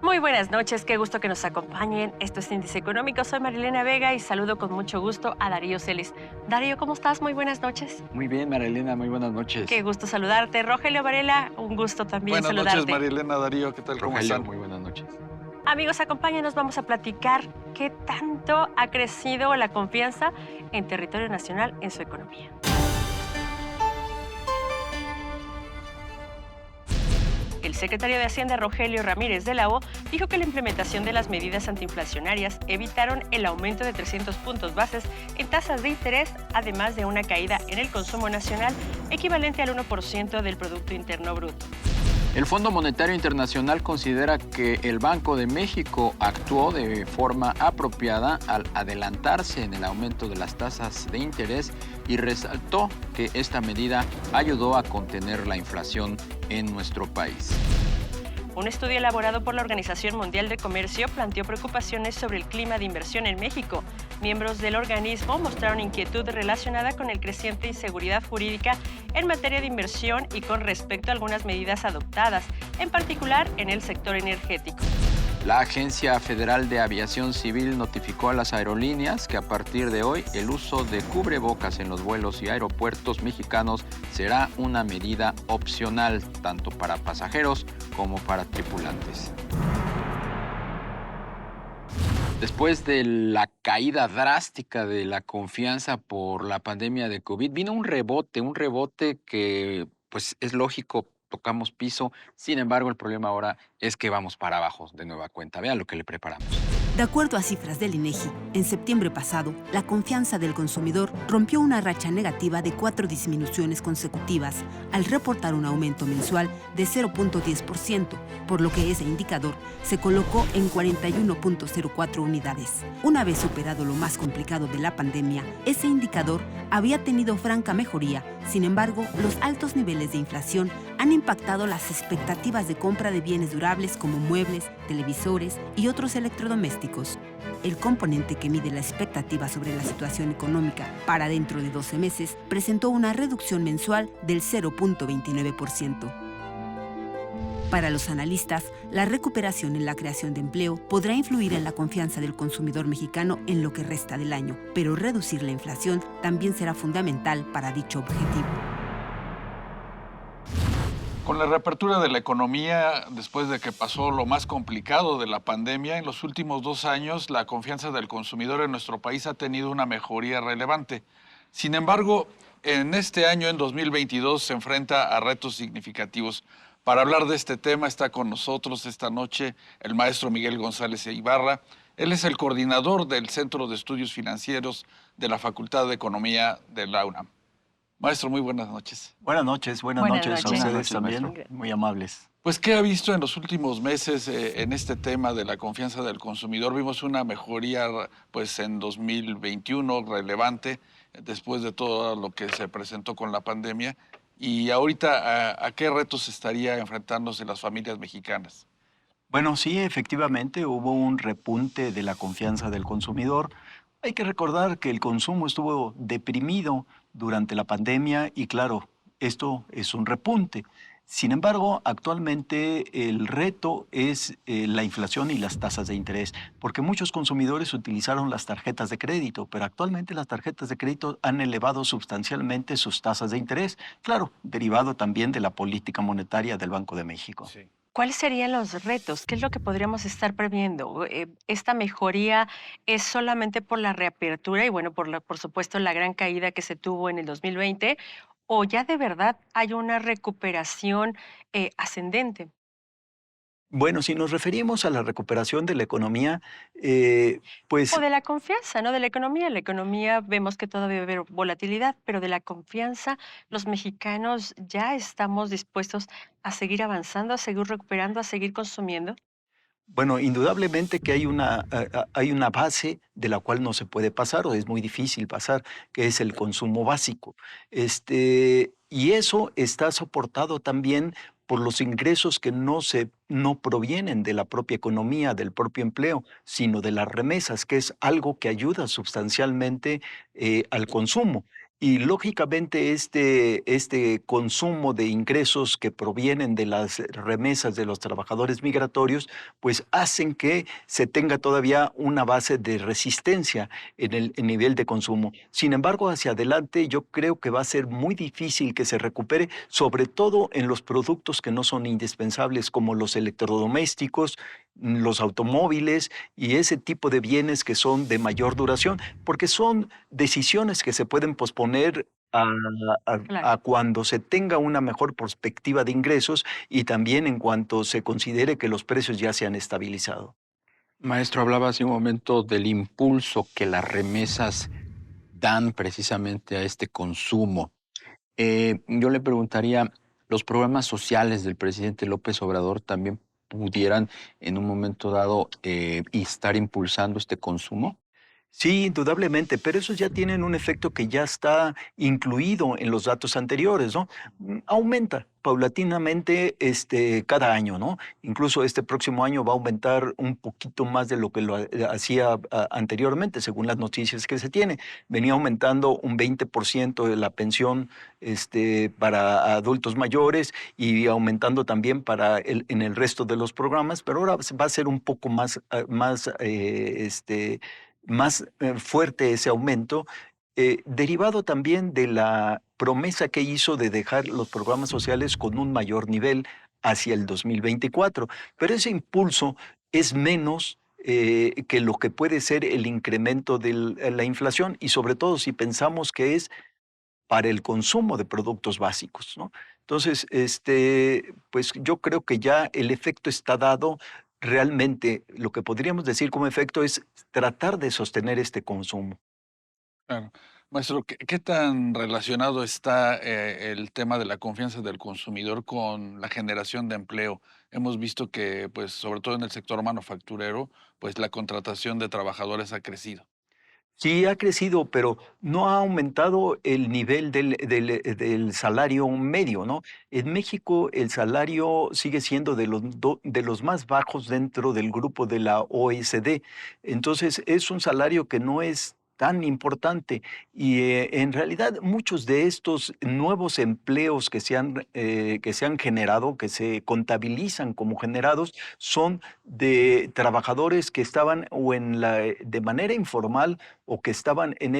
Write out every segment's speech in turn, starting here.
Muy buenas noches, qué gusto que nos acompañen. Esto es Índice Económico, soy Marilena Vega y saludo con mucho gusto a Darío Celis. Darío, ¿cómo estás? Muy buenas noches. Muy bien, Marilena, muy buenas Qué noches. gusto saludarte. Rogelio Varela, un gusto también Buenas noches, saludarte. Marilena, Darío, ¿qué tal? ¿Cómo Rogelio, están? muy buenas noches. Amigos, acompáñenos, vamos a platicar qué tanto ha crecido la confianza en territorio nacional en su economía. El secretario de Hacienda, Rogelio Ramírez de la O, dijo que la implementación de las medidas antiinflacionarias evitaron el aumento de 300 puntos bases en tasas de interés, además de una caída en el consumo nacional equivalente al 1% del Producto Interno Bruto. El Fondo Monetario Internacional considera que el Banco de México actuó de forma apropiada al adelantarse en el aumento de las tasas de interés y resaltó que esta medida ayudó a contener la inflación en nuestro país. Un estudio elaborado por la Organización Mundial de Comercio planteó preocupaciones sobre el clima de inversión en México. Miembros del organismo mostraron inquietud relacionada con el creciente inseguridad jurídica en materia de inversión y con respecto a algunas medidas adoptadas, en particular en el sector energético. La Agencia Federal de Aviación Civil notificó a las aerolíneas que a partir de hoy el uso de cubrebocas en los vuelos y aeropuertos mexicanos será una medida opcional, tanto para pasajeros como para tripulantes. Después de la caída drástica de la confianza por la pandemia de COVID, vino un rebote que pues es lógico, tocamos piso. Sin embargo, el problema ahora es que vamos para abajo de nueva cuenta. Vean lo que le preparamos. De acuerdo a cifras del INEGI, en septiembre pasado, la confianza del consumidor rompió una racha negativa de 4 disminuciones consecutivas, al reportar un aumento mensual de 0.10%, por lo que ese indicador se colocó en 41.04 unidades. Una vez superado lo más complicado de la pandemia, ese indicador había tenido franca mejoría. Sin embargo, los altos niveles de inflación han impactado las expectativas de compra de bienes durables como muebles, televisores y otros electrodomésticos. El componente que mide la expectativa sobre la situación económica para dentro de 12 meses presentó una reducción mensual del 0.29%. Para los analistas, la recuperación en la creación de empleo podrá influir en la confianza del consumidor mexicano en lo que resta del año, pero reducir la inflación también será fundamental para dicho objetivo. Con la reapertura de la economía, después de que pasó lo más complicado de la pandemia, en los últimos 2 años la confianza del consumidor en nuestro país ha tenido una mejoría relevante. Sin embargo, en este año, en 2022, se enfrenta a retos significativos. Para hablar de este tema está con nosotros esta noche el maestro Miguel González Ibarra. Él es el coordinador del Centro de Estudios Financieros de la Facultad de Economía de la UNAM. Maestro, muy buenas noches. Buenas noches Buenas a noches. ustedes Buenas noches, también, maestro. muy amables. Pues, ¿qué ha visto en los últimos meses en este tema de la confianza del consumidor? Vimos una mejoría pues, en 2021 relevante, después de todo lo que se presentó con la pandemia. Y ahorita, ¿a qué retos estaría enfrentándose las familias mexicanas? Bueno, sí, efectivamente hubo un repunte de la confianza del consumidor. Hay que recordar que el consumo estuvo deprimido durante la pandemia y claro, esto es un repunte. Sin embargo, actualmente el reto es la inflación y las tasas de interés, porque muchos consumidores utilizaron las tarjetas de crédito, pero actualmente las tarjetas de crédito han elevado sustancialmente sus tasas de interés, claro, derivado también de la política monetaria del Banco de México. Sí. ¿Cuáles serían los retos? ¿Qué es lo que podríamos estar previendo? ¿Esta mejoría es solamente por la reapertura y, bueno, por supuesto, la gran caída que se tuvo en el 2020? ¿O ya de verdad hay una recuperación ascendente? Bueno, si nos referimos a la recuperación de la economía, O pues de la confianza, ¿no? De la economía. La economía vemos que todavía va a haber volatilidad, pero de la confianza, los mexicanos ya estamos dispuestos a seguir avanzando, a seguir recuperando, a seguir consumiendo. bueno, indudablemente que hay una base de la cual no se puede pasar o es muy difícil pasar, que es el consumo básico. Y eso está soportado también por los ingresos que no provienen de la propia economía, del propio empleo, sino de las remesas, que es algo que ayuda sustancialmente al consumo. Y lógicamente este consumo de ingresos que provienen de las remesas de los trabajadores migratorios, pues hacen que se tenga todavía una base de resistencia en el nivel de consumo. Sin embargo, hacia adelante yo creo que va a ser muy difícil que se recupere, sobre todo en los productos que no son indispensables, como los electrodomésticos, los automóviles y ese tipo de bienes que son de mayor duración, porque son decisiones que se pueden posponer Claro. a cuando se tenga una mejor perspectiva de ingresos y también en cuanto se considere que los precios ya se han estabilizado. Maestro, hablaba hace un momento del impulso que las remesas dan precisamente a este consumo. Yo le preguntaría, ¿los programas sociales del presidente López Obrador también pudieran en un momento dado estar impulsando este consumo? Sí, indudablemente, pero esos ya tienen un efecto que ya está incluido en los datos anteriores, ¿no? Aumenta paulatinamente cada año, ¿no? Incluso este próximo año va a aumentar un poquito más de lo que lo hacía anteriormente, según las noticias que se tiene. Venía aumentando un 20% de la pensión para adultos mayores y aumentando también en el resto de los programas, pero ahora va a ser un poco más fuerte ese aumento, derivado también de la promesa que hizo de dejar los programas sociales con un mayor nivel hacia el 2024. Pero ese impulso es menos que lo que puede ser el incremento de la inflación y sobre todo si pensamos que es para el consumo de productos básicos, ¿no? Entonces, pues yo creo que ya el efecto está dado. Realmente lo que podríamos decir como efecto es tratar de sostener este consumo. Claro. Maestro, ¿qué tan relacionado está el tema de la confianza del consumidor con la generación de empleo? Hemos visto que, pues, sobre todo en el sector manufacturero, pues la contratación de trabajadores ha crecido. Sí, ha crecido, pero no ha aumentado el nivel del salario medio, ¿no? En México el salario sigue siendo de los más bajos dentro del grupo de la OECD. Entonces, es un salario que no es tan importante y en realidad muchos de estos nuevos empleos que se han generado, que se contabilizan como generados, son de trabajadores que estaban de manera informal o que estaban en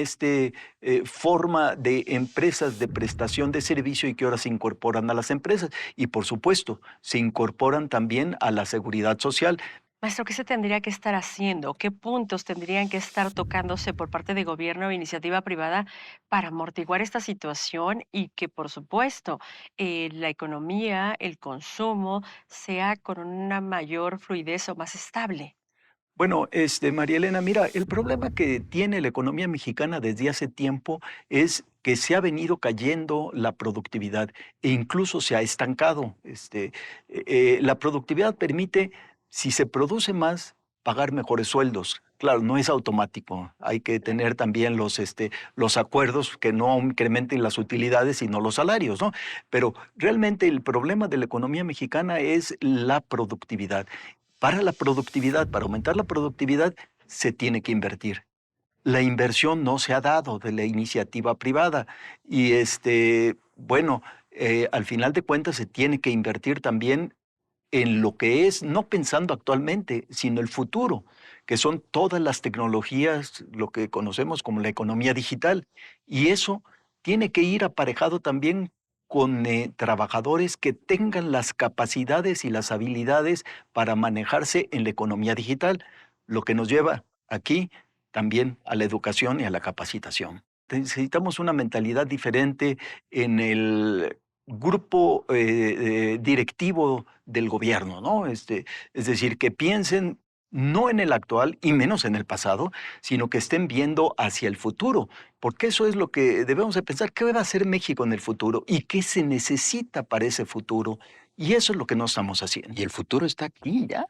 forma de empresas de prestación de servicio y que ahora se incorporan a las empresas. Y por supuesto, se incorporan también a la seguridad social. Maestro, ¿qué se tendría que estar haciendo? ¿Qué puntos tendrían que estar tocándose por parte de gobierno o iniciativa privada para amortiguar esta situación y que, por supuesto, la economía, el consumo, sea con una mayor fluidez o más estable? Bueno, María Elena, mira, el problema que tiene la economía mexicana desde hace tiempo es que se ha venido cayendo la productividad e incluso se ha estancado. La productividad permite, si se produce más, pagar mejores sueldos. Claro, no es automático. Hay que tener también los acuerdos que no incrementen las utilidades, sino los salarios, ¿no? Pero realmente el problema de la economía mexicana es la productividad. Para la productividad, para aumentar la productividad, se tiene que invertir. La inversión no se ha dado de la iniciativa privada y bueno, al final de cuentas se tiene que invertir también en lo que es, no pensando actualmente, sino el futuro, que son todas las tecnologías, lo que conocemos como la economía digital. Y eso tiene que ir aparejado también con trabajadores que tengan las capacidades y las habilidades para manejarse en la economía digital, lo que nos lleva aquí también a la educación y a la capacitación. Necesitamos una mentalidad diferente en el grupo directivo del gobierno, ¿no? Es decir, que piensen no en el actual y menos en el pasado, sino que estén viendo hacia el futuro, porque eso es lo que debemos de pensar, ¿qué va a hacer México en el futuro y qué se necesita para ese futuro? Y eso es lo que no estamos Y haciendo. el futuro está aquí ya.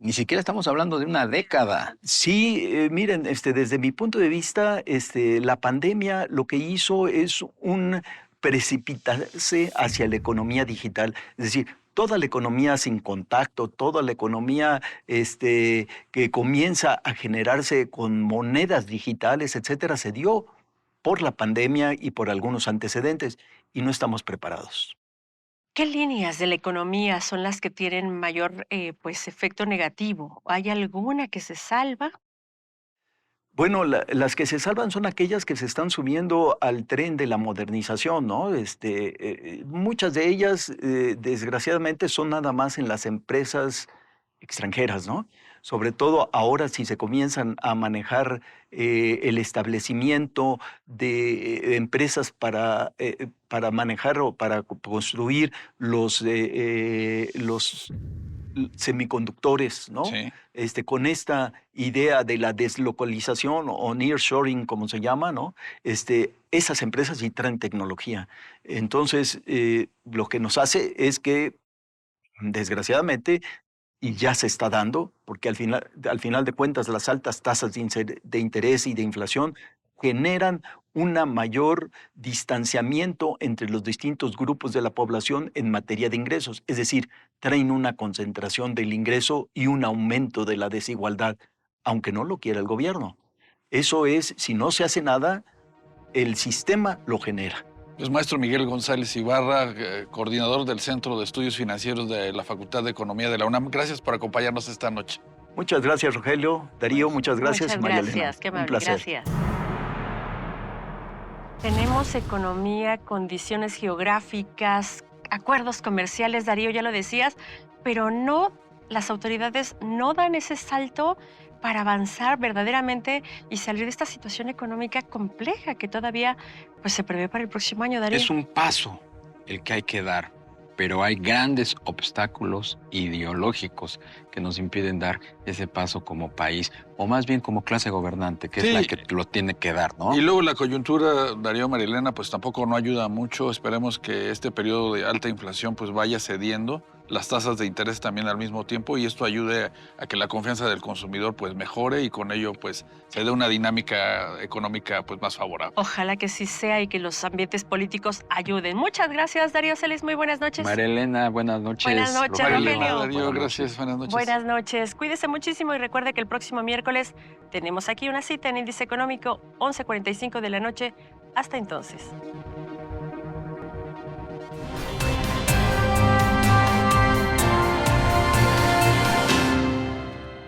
Ni siquiera estamos hablando de una década. Sí, miren, desde mi punto de vista, la pandemia lo que hizo es un precipitarse hacia la economía digital. Es decir, toda la economía sin contacto, toda la economía que comienza a generarse con monedas digitales, etcétera, se dio por la pandemia y por algunos antecedentes, y no estamos preparados. ¿Qué líneas de la economía son las que tienen mayor pues, efecto negativo? ¿Hay alguna que se salva? Bueno, las que se salvan son aquellas que se están subiendo al tren de la modernización, ¿no? Muchas de ellas, desgraciadamente, son nada más en las empresas extranjeras, ¿no? Sobre todo ahora si se comienzan a manejar el establecimiento de empresas para manejar o para construir los semiconductores, ¿no? Sí. Con esta idea de la deslocalización o nearshoring, como se llama, ¿no? Esas empresas sí traen tecnología. Entonces, lo que nos hace es que, desgraciadamente, y ya se está dando, porque al final de cuentas las altas tasas de interés y de inflación generan un mayor distanciamiento entre los distintos grupos de la población en materia de ingresos. Es decir, traen una concentración del ingreso y un aumento de la desigualdad, aunque no lo quiera el gobierno. Eso es, si no se hace nada, el sistema lo genera. Es maestro Miguel González Ibarra, coordinador del Centro de Estudios Financieros de la Facultad de Economía de la UNAM. Gracias por acompañarnos esta noche. Muchas gracias, Rogelio. Darío, muchas gracias. Muchas María Elena. gracias, qué amable, Un placer. gracias. Tenemos economía, condiciones geográficas, acuerdos comerciales, Darío, ya lo decías, pero no, las autoridades no dan ese salto para avanzar verdaderamente y salir de esta situación económica compleja que todavía pues, se prevé para el próximo año, Darío. Es un paso el que hay que dar, pero hay grandes obstáculos ideológicos que nos impiden dar ese paso como país, o más bien como clase gobernante, que Sí. es la que lo tiene que dar, ¿no? Y luego la coyuntura, Darío, María Elena, pues tampoco no ayuda mucho. Esperemos que este periodo de alta inflación pues vaya cediendo, las tasas de interés también al mismo tiempo, y esto ayude a que la confianza del consumidor pues mejore y con ello pues se dé una dinámica económica pues más favorable. Ojalá que sí sea y que los ambientes políticos ayuden. Muchas gracias, Darío Celis. Muy buenas noches. María Elena, buenas noches. Buenas noches, Rogelio. María Elena, Rogelio. Darío, Buenas gracias, noches. buenas noches. Buenas noches. Cuídese muchísimo y recuerde que el próximo miércoles tenemos aquí una cita en Índice Económico, 11:45 de la noche. Hasta entonces.